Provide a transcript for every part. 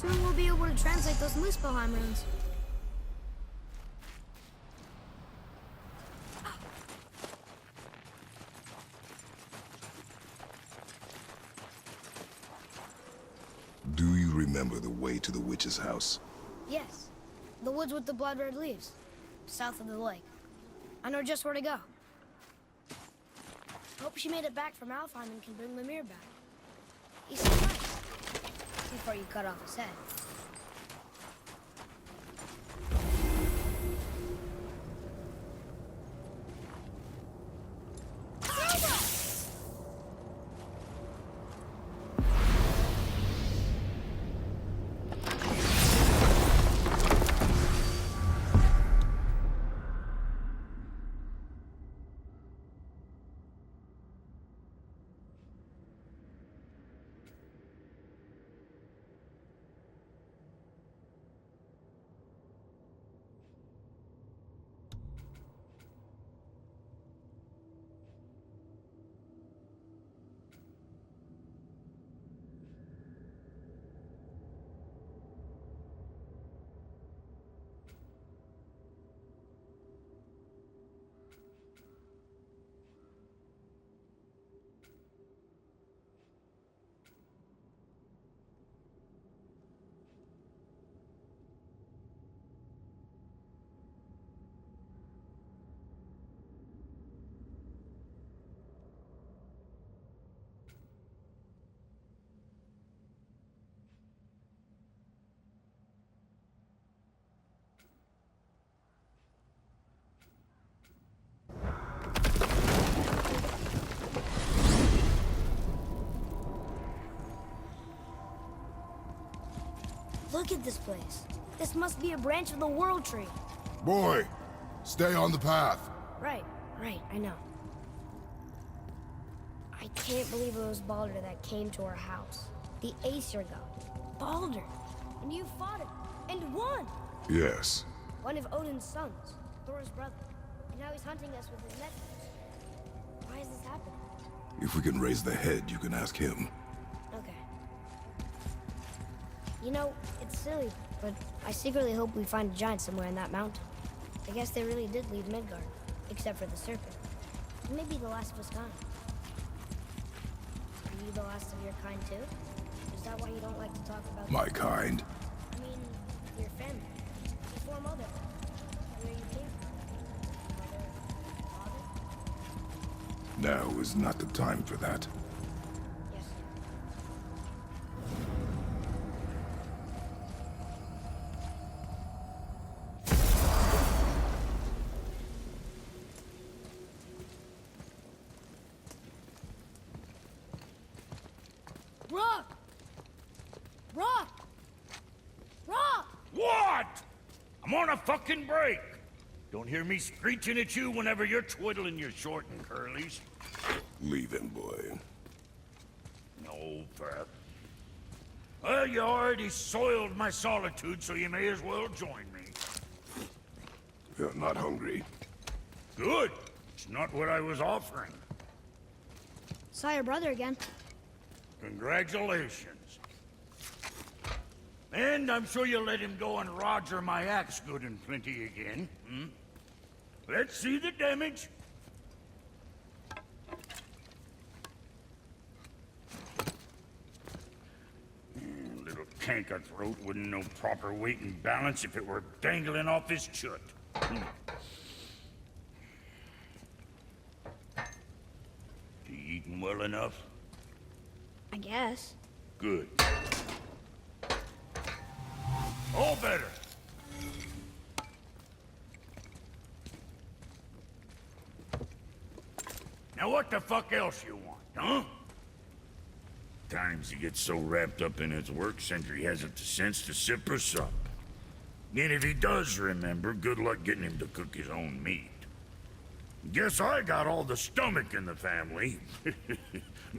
Soon we'll be able to translate those Muspelheim runes. Do you remember the way to the witch's house? Yes. The woods with the blood-red leaves. South of the lake. I know just where to go. Hope she made it back from Alfheim and can bring Mimir back. He seemed nice. Before you cut off his head. Look at this place. This must be a branch of the World Tree. Boy, stay on the path. Right, I know. I can't believe it was Baldur that came to our house. The Aesir god. Baldur! And you fought him, and won! Yes. One of Odin's sons, Thor's brother. And now he's hunting us with his nephews. Why is this happening? If we can raise the head, you can ask him. Okay. You know, it's silly, but I secretly hope we find a giant somewhere in that mountain. I guess they really did leave Midgard, except for the serpent. And maybe the last of his kind. Are you the last of your kind too? Is that why you don't like to talk about My kind? I mean, your family. Before mother. Where you came from. Mother, father? Now is not the time for that. Yes. Rock! Rock! Rock! What? I'm on a fucking break. Don't hear me screeching at you whenever you're twiddling your short and curlies. Leave him, boy. No, Pat. Well, you already soiled my solitude, so you may as well join me. You're not hungry. Good. It's not what I was offering. Saw your brother again. Congratulations. And I'm sure you'll let him go and Roger my axe good and plenty again. Hmm? Let's see the damage. Little canker throat wouldn't know proper weight and balance if it were dangling off his chut. You eating well enough? I guess. Good. All better. Now what the fuck else you want, huh? Times he gets so wrapped up in his work, Sentry hasn't the sense to sip or sup. And if he does remember, good luck getting him to cook his own meat. Guess I got all the stomach in the family.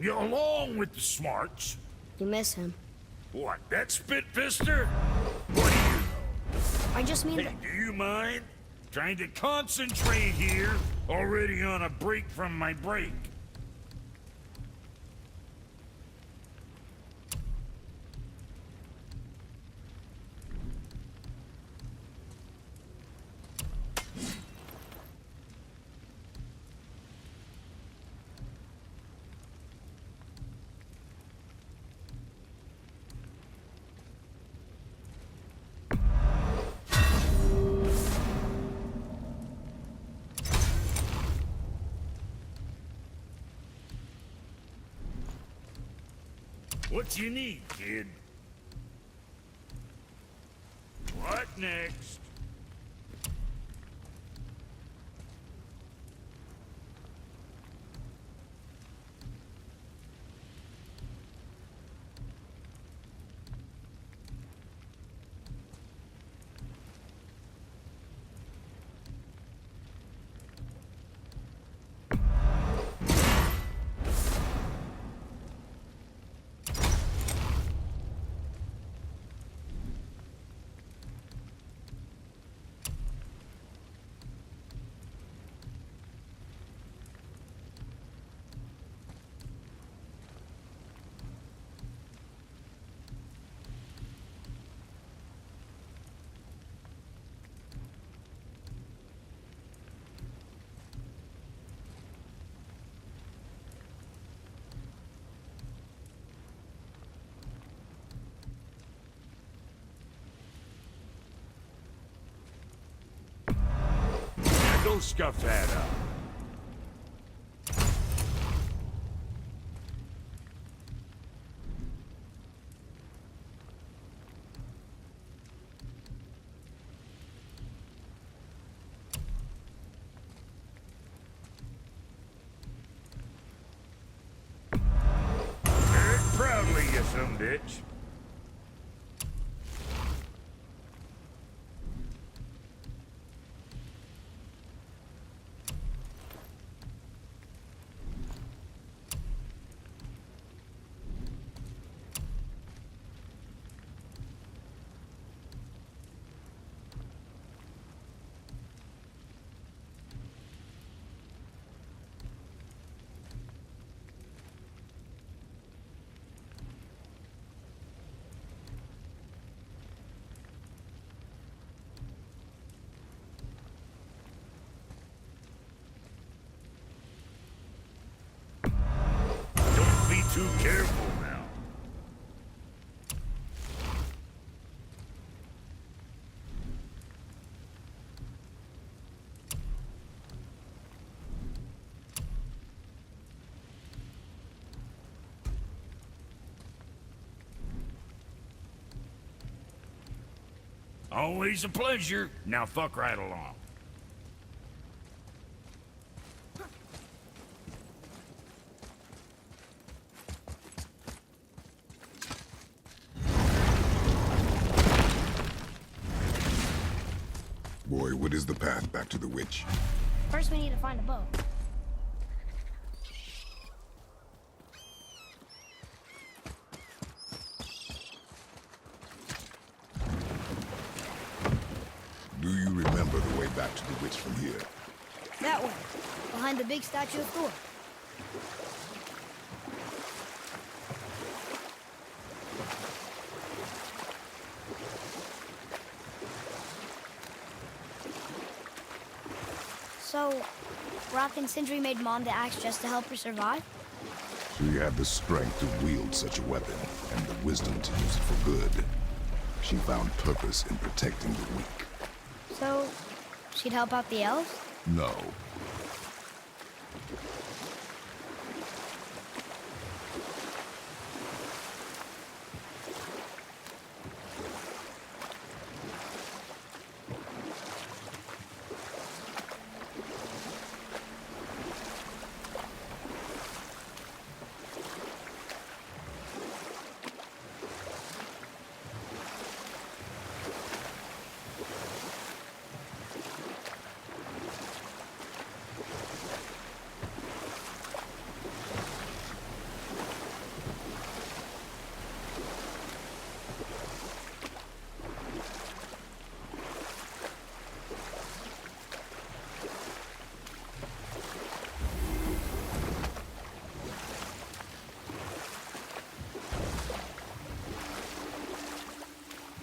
Along with the smarts. You miss him. What, that spit-fister? What do you know? I just mean Hey, that... do you mind? Trying to concentrate here, already on a break from my break. What you need, kid? What next? Go scuff that up. Very proudly, you some bitch. Be too careful now. Always a pleasure. Now fuck right along. Boy, what is the path back to the witch? First, we need to find a bow. Do you remember the way back to the witch from here? That way, behind the big statue of Thor. So, Rock and Sindri made Mom the axe just to help her survive? She had the strength to wield such a weapon, and the wisdom to use it for good. She found purpose in protecting the weak. So, she'd help out the elves? No.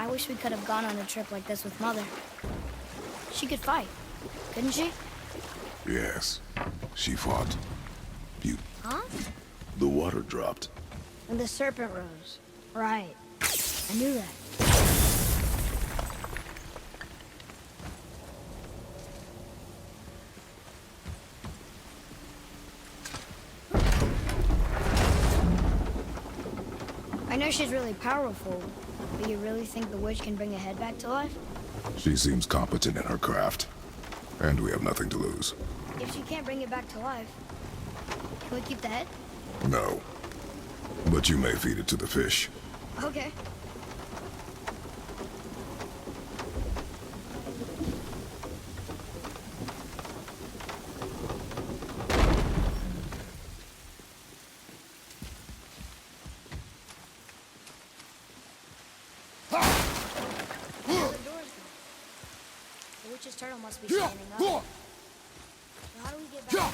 I wish we could have gone on a trip like this with Mother. She could fight, couldn't she? Yes. She fought. You... Huh? The water dropped. And the serpent rose. Right. I knew that. fish is really powerful, but you really think the witch can bring a head back to life? She seems competent in her craft, and we have nothing to lose. If she can't bring it back to life, can we keep the head? No. But you may feed it to the fish. Okay. The witch's turtle must be standing up. Now how do we get back?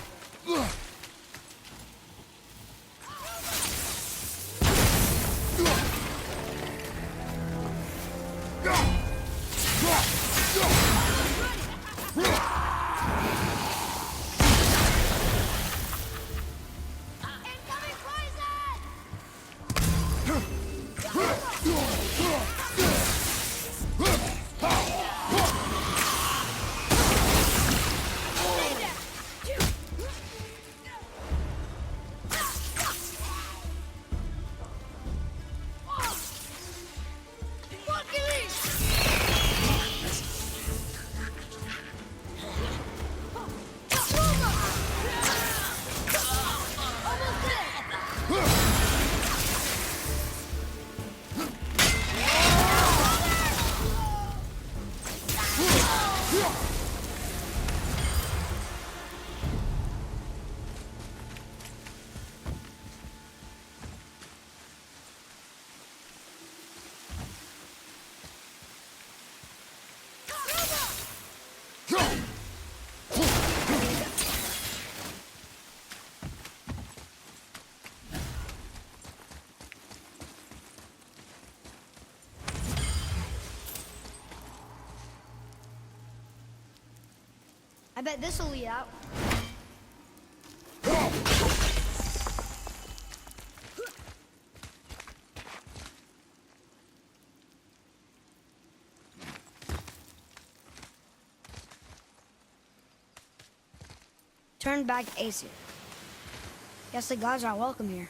I bet this'll lead out. Turn back Aesir. Guess the gods are welcome here.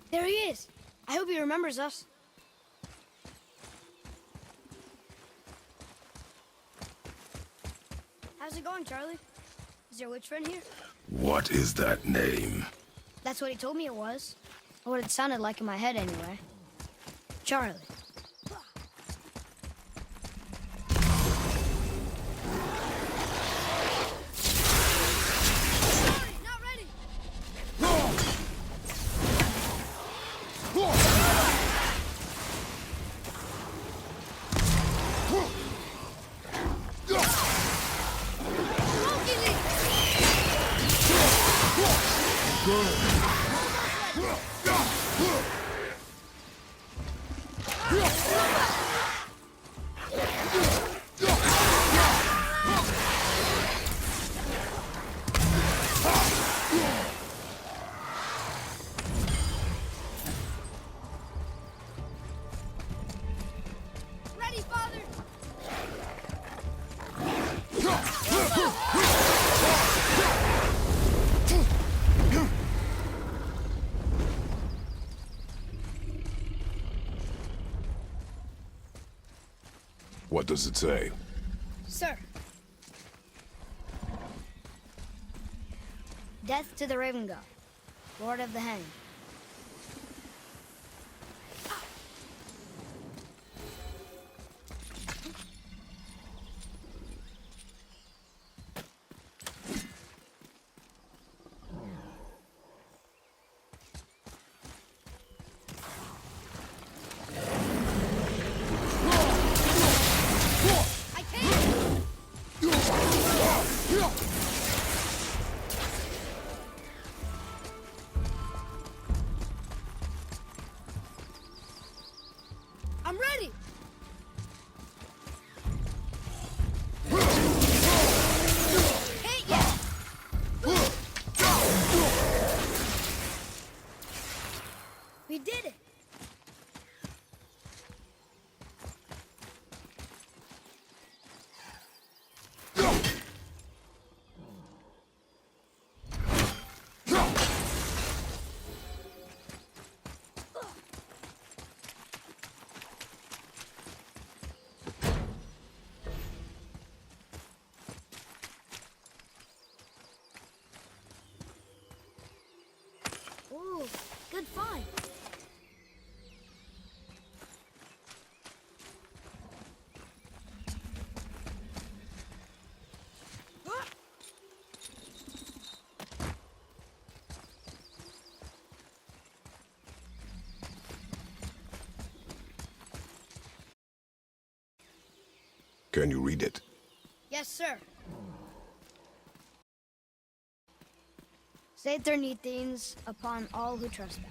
There he is! I hope he remembers us. How's it going, Charlie? Is your witch friend here? What is that name? That's what he told me it was. Or what it sounded like in my head, anyway. Charlie. What does it say? Sir. Death to the Raven God, Lord of the Hanged. Cool. Good find. Can you read it? Yes, sir. Saturnithines upon all who trespass.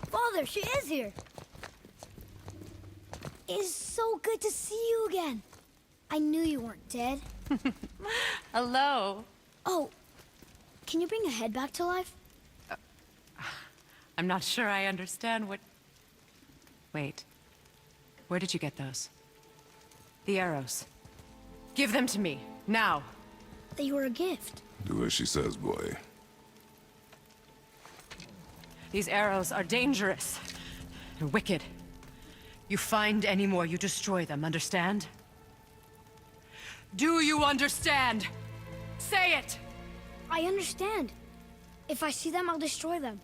Father, she is here. It is so good to see you again. I knew you weren't dead. Hello. Oh, can you bring a head back to life? I'm not sure I understand what... Wait. Where did you get those? The arrows. Give them to me, now. They were a gift. Do as she says, boy. These arrows are dangerous and wicked. You find any more, you destroy them, understand? Do you understand? Say it! I understand. If I see them, I'll destroy them.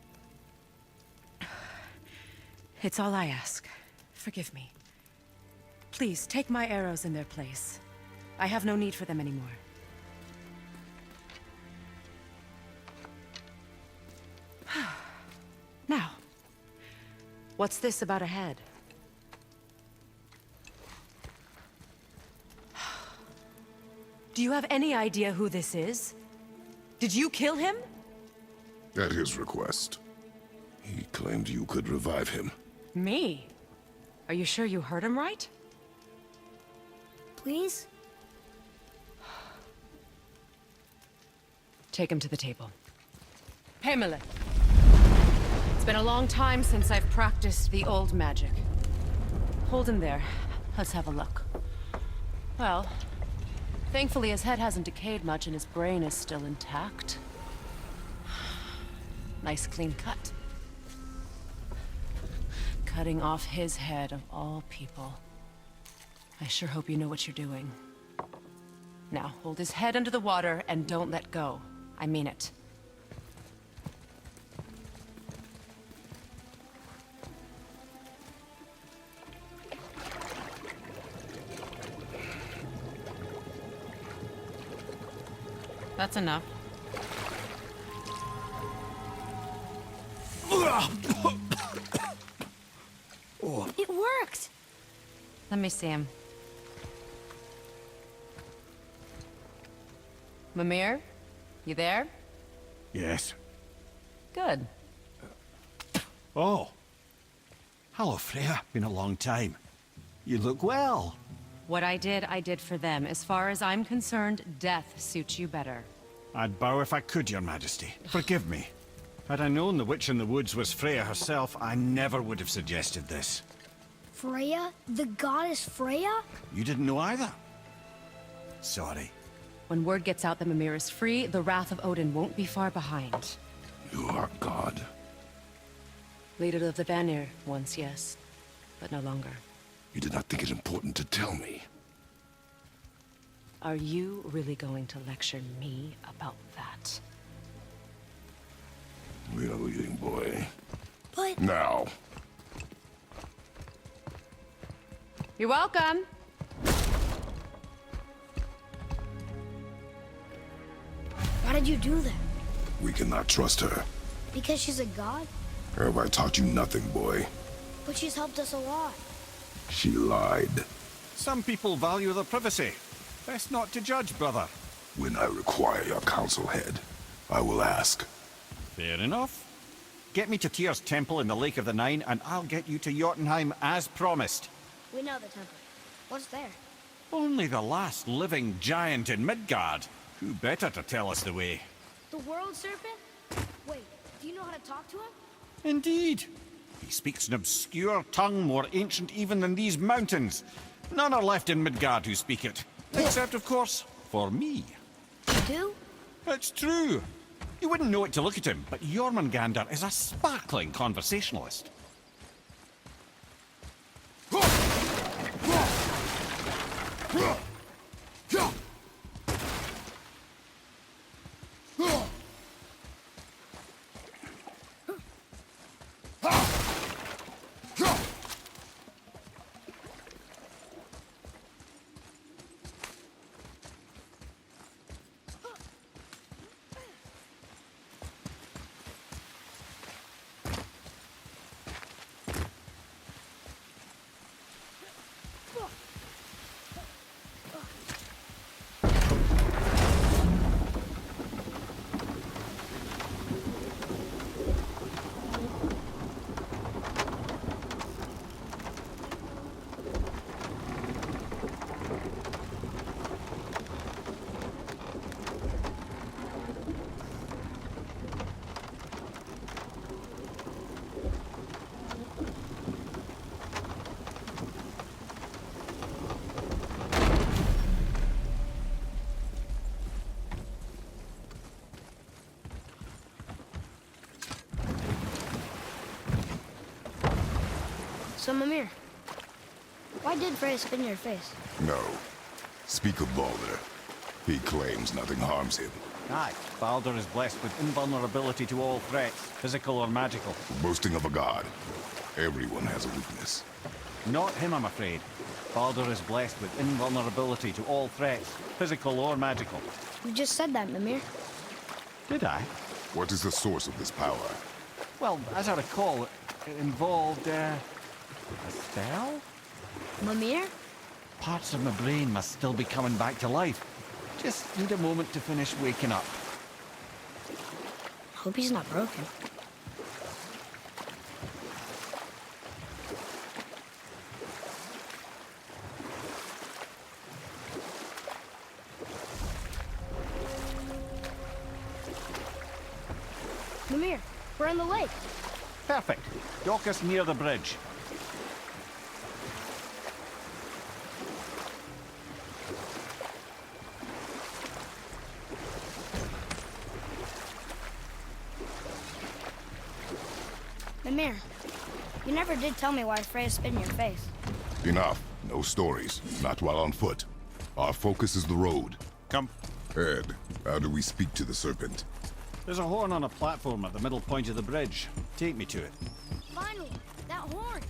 It's all I ask. Forgive me. Please, take my arrows in their place. I have no need for them anymore. Now, what's this about a head? Do you have any idea who this is? Did you kill him? At his request. He claimed you could revive him. Me? Are you sure you heard him right? Please? Take him to the table. Pamela. It's been a long time since I've practiced the old magic. Hold him there. Let's have a look. Well, thankfully his head hasn't decayed much and his brain is still intact. Nice clean cut. Cutting off his head of all people. I sure hope you know what you're doing. Now, hold his head under the water and don't let go. I mean it. That's enough. It worked! Let me see him. Mimir? You there? Yes. Good. Oh. Hello, Freya. Been a long time. You look well. What I did for them. As far as I'm concerned, death suits you better. I'd bow if I could, Your Majesty. Forgive me. Had I known the witch in the woods was Freya herself, I never would have suggested this. Freya? The goddess Freya? You didn't know either? Sorry. When word gets out that Mimir is free, the wrath of Odin won't be far behind. You are God. Leader of the Vanir, once, yes. But no longer. You did not think it important to tell me. Are you really going to lecture me about that? We are leaving, boy. But... Now. You're welcome. Why did you do that? We cannot trust her. Because she's a god? Have I taught you nothing, boy? But she's helped us a lot. She lied. Some people value their privacy. Best not to judge, brother. When I require your council head, I will ask. Fair enough. Get me to Tyr's temple in the Lake of the Nine, and I'll get you to Jotunheim as promised. We know the temple. What's there? Only the last living giant in Midgard. Who better to tell us the way? The world serpent? Wait, do you know how to talk to him? Indeed. He speaks an obscure tongue more ancient even than these mountains. None are left in Midgard who speak it. Except, of course, for me. You do? It's true. You wouldn't know it to look at him, but Jormungandr is a sparkling conversationalist. So, Mimir, why did Freya spin your face? No. Speak of Balder. He claims nothing harms him. Aye, Balder is blessed with invulnerability to all threats, physical or magical. Boasting of a god. Everyone has a weakness. Not him, I'm afraid. Balder is blessed with invulnerability to all threats, physical or magical. You just said that, Mimir. Did I? What is the source of this power? Well, as I recall, it involved, a spell? Mimir? Parts of my brain must still be coming back to life. Just need a moment to finish waking up. Hope he's not broken. Mimir, we're on the lake. Perfect. Dock us near the bridge. Mimir, you never did tell me why Freya spit in your face. Enough. No stories. Not while on foot. Our focus is the road. Come. Ed, how do we speak to the serpent? There's a horn on a platform at the middle point of the bridge. Take me to it. Finally, that horn.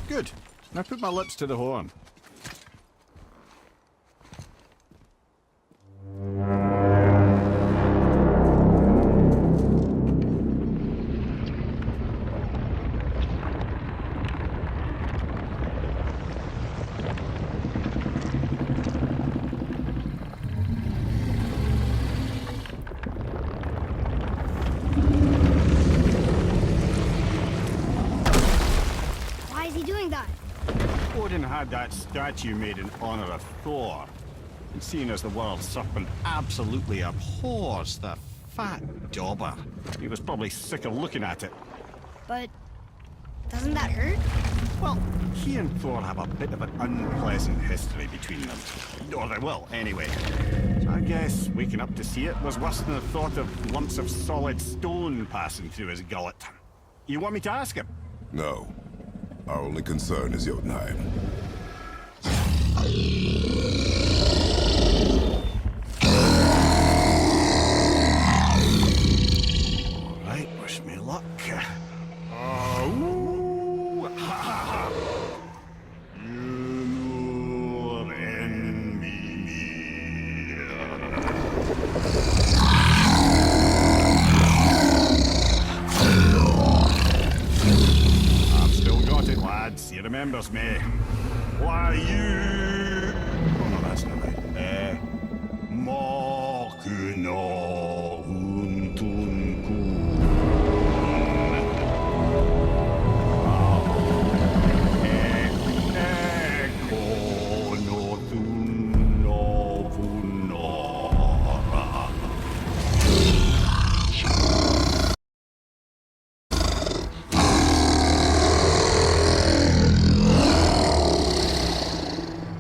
Good. Now put my lips to the horn. Why is he doing that? Odin had that statue made in honor of Thor. And seeing as the world serpent absolutely abhors the fat dauber, he was probably sick of looking at it. But doesn't that hurt? Well, he and Thor have a bit of an unpleasant history between them. Or they will, anyway. So I guess waking up to see it was worse than the thought of lumps of solid stone passing through his gullet. You want me to ask him? No. Our only concern is Jotunheim. All right, wish me luck. Oh, ha ha ha. You and me. I've still got it, lads. He remembers me. Why you? Oh no, that's not right. Mokuno Huntunku.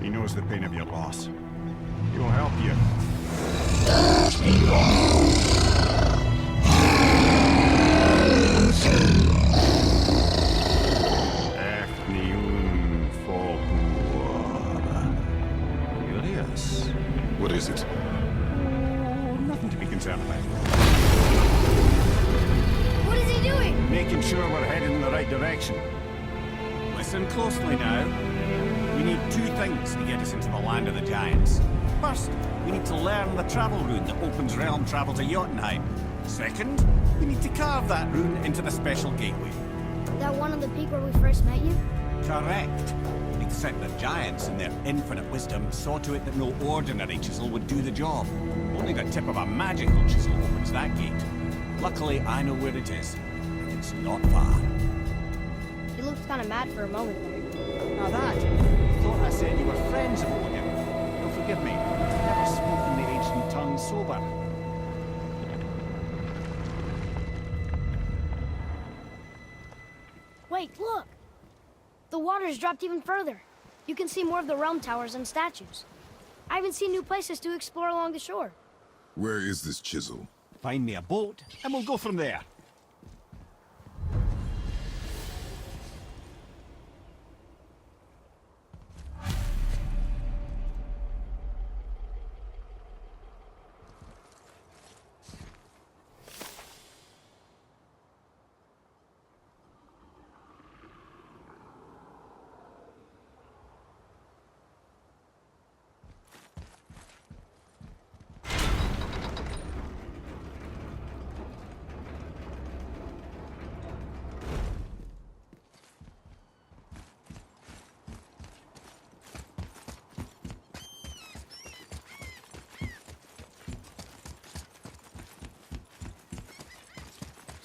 He knows the pain of your loss. He will help you. Curious. What is it? Oh, nothing to be concerned about. What is he doing? Making sure we're headed in the right direction. Listen closely now. We need two things to get us into the land of the giants. First, we need to learn the travel rune that opens realm travel to Jotunheim. Second, we need to carve that rune into the special gateway. That one on the peak where we first met you? Correct. Except the giants, in their infinite wisdom, saw to it that no ordinary chisel would do the job. Only the tip of a magical chisel opens that gate. Luckily, I know where it is. And it's not far. He looked kind of mad for a moment there. Now that, thought I said you were friends of Odin. You'll forgive me. I've never spoken the ancient tongue sober. Wait, look! The water's dropped even further. You can see more of the realm towers and statues. I even see new places to explore along the shore. Where is this chisel? Find me a boat, and we'll go from there.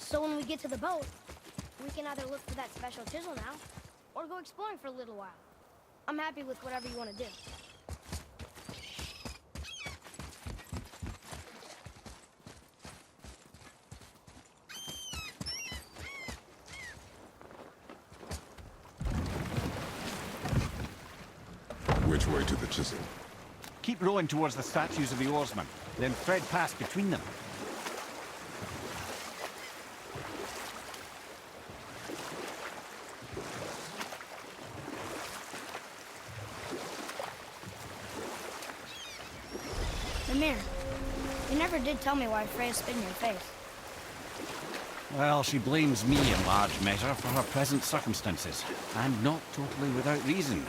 So when we get to the boat, we can either look for that special chisel now, or go exploring for a little while. I'm happy with whatever you want to do. Which way to the chisel? Keep rowing towards the statues of the oarsmen, then thread past between them. Mimir, you never did tell me why Freya spit in your face. Well, she blames me in large measure for her present circumstances, and not totally without reason.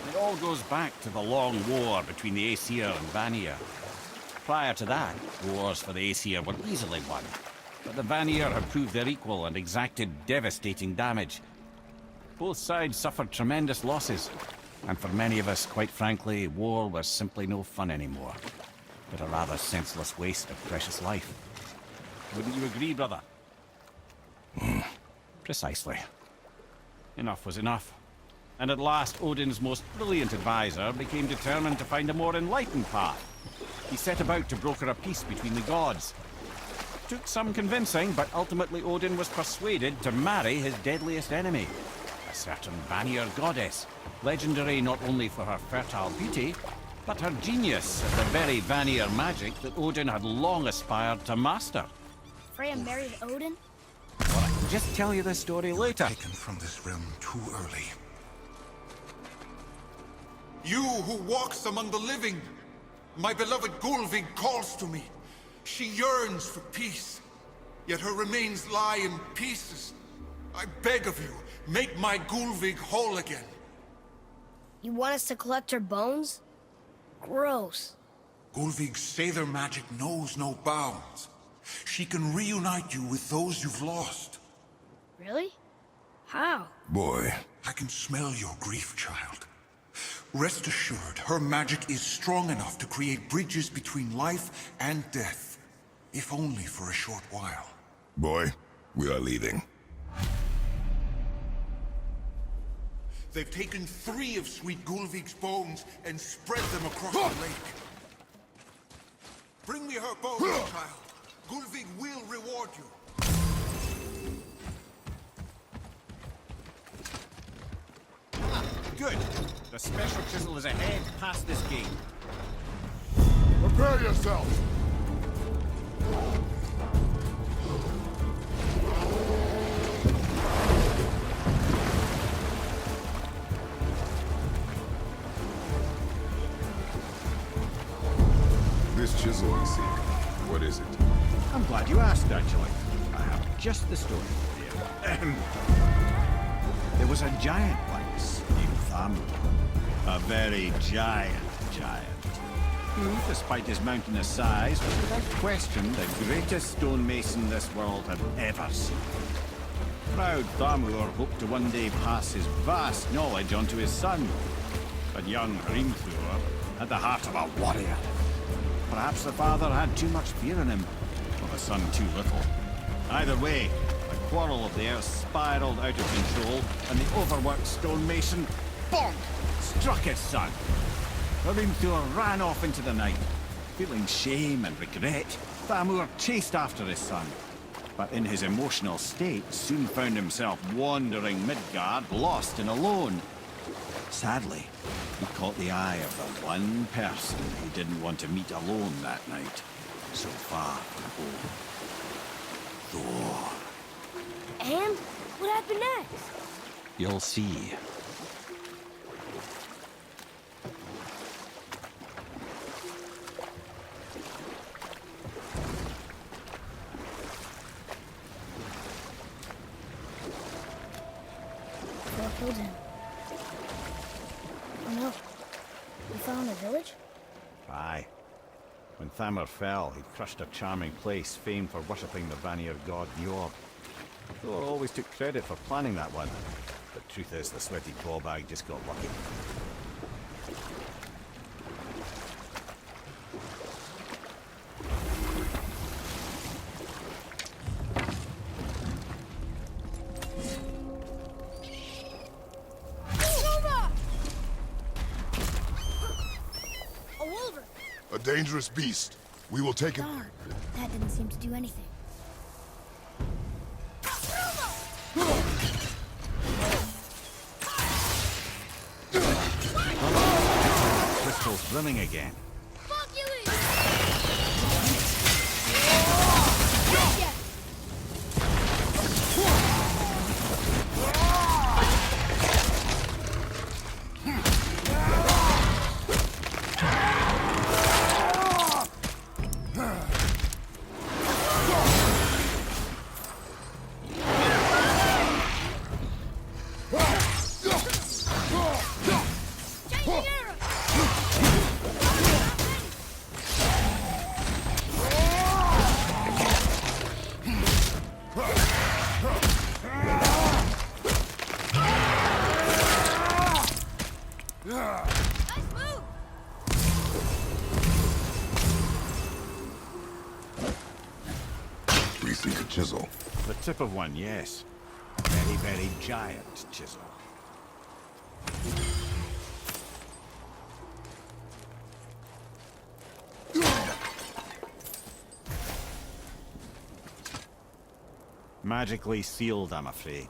It all goes back to the long war between the Aesir and Vanir. Prior to that, wars for the Aesir were easily won, but the Vanir had proved their equal and exacted devastating damage. Both sides suffered tremendous losses, and for many of us, quite frankly, war was simply no fun anymore, but a rather senseless waste of precious life. Wouldn't you agree, brother? Precisely. Enough was enough. And at last, Odin's most brilliant advisor became determined to find a more enlightened path. He set about to broker a peace between the gods. Took some convincing, but ultimately Odin was persuaded to marry his deadliest enemy, a certain Vanir goddess, legendary not only for her fertile beauty, but her genius at the very Vanir magic that Odin had long aspired to master. Freya married Odin? Well, I can just tell you this story later. Taken from this realm too early. You who walks among the living, my beloved Gulvig calls to me. She yearns for peace, yet her remains lie in pieces. I beg of you, make my Gulvig whole again. You want us to collect her bones? Gross. Gulvig's Sather magic knows no bounds. She can reunite you with those you've lost. Really? How? Boy. I can smell your grief, child. Rest assured, her magic is strong enough to create bridges between life and death, if only for a short while. Boy, we are leaving. They've taken 3 of Sweet Gulvig's bones and spread them across the lake. Bring me her bones, child. Gulvig will reward you. Good. The special chisel is ahead past this gate. Prepare yourself! This chisel we seek, what is it? I'm glad you asked, actually. I have just the story for you. There was a giant once named Thamur. A very giant who, despite his mountainous size, was without question the greatest stonemason this world had ever seen. Proud Thamur hoped to one day pass his vast knowledge on to his son. But young Hrimthur had the heart of a warrior. Perhaps the father had too much fear in him, or the son too little. Either way, the quarrel of the earth spiraled out of control, and the overworked stonemason, bonk, struck his son. Hrimthur ran off into the night. Feeling shame and regret, Thamur chased after his son. but in his emotional state soon found himself wandering Midgard, lost and alone. Sadly, he caught the eye of the one person he didn't want to meet alone that night, so far from home. Thor. And what happened next? You'll see. Thor killed him. Oh no. We found a village? Aye. When Thamur fell, he crushed a charming place famed for worshipping the Vanir god Njord. Thor always took credit for planning that one. But truth is, the sweaty clawbag just got lucky. A wolver! A dangerous beast. We will take it. Darn, that didn't seem to do anything. Crystal's brimming again. Fuck you! We seek a chisel. The tip of one, yes. Very, very giant chisel. Magically sealed, I'm afraid.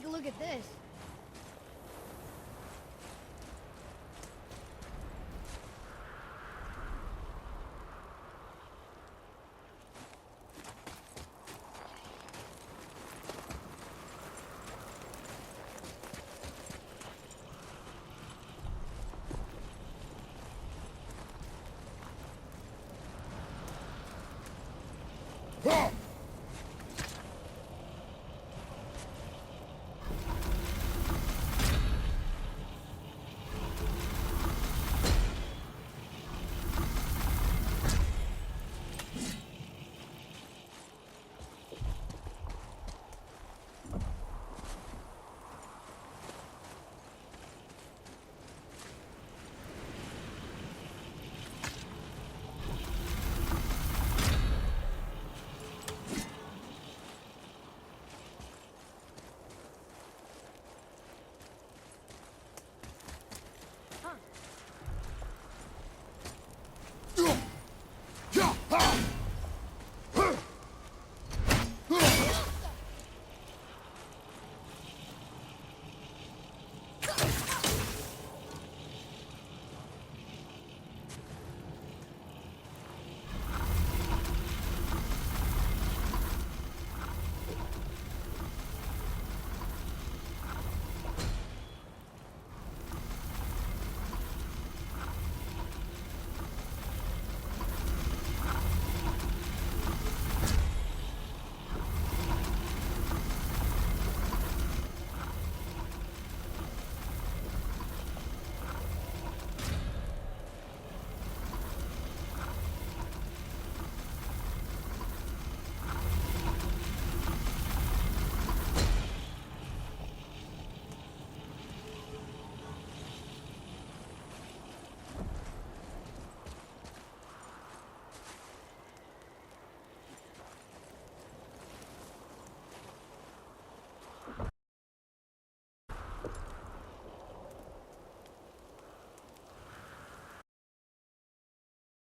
Take a look at this. Ah!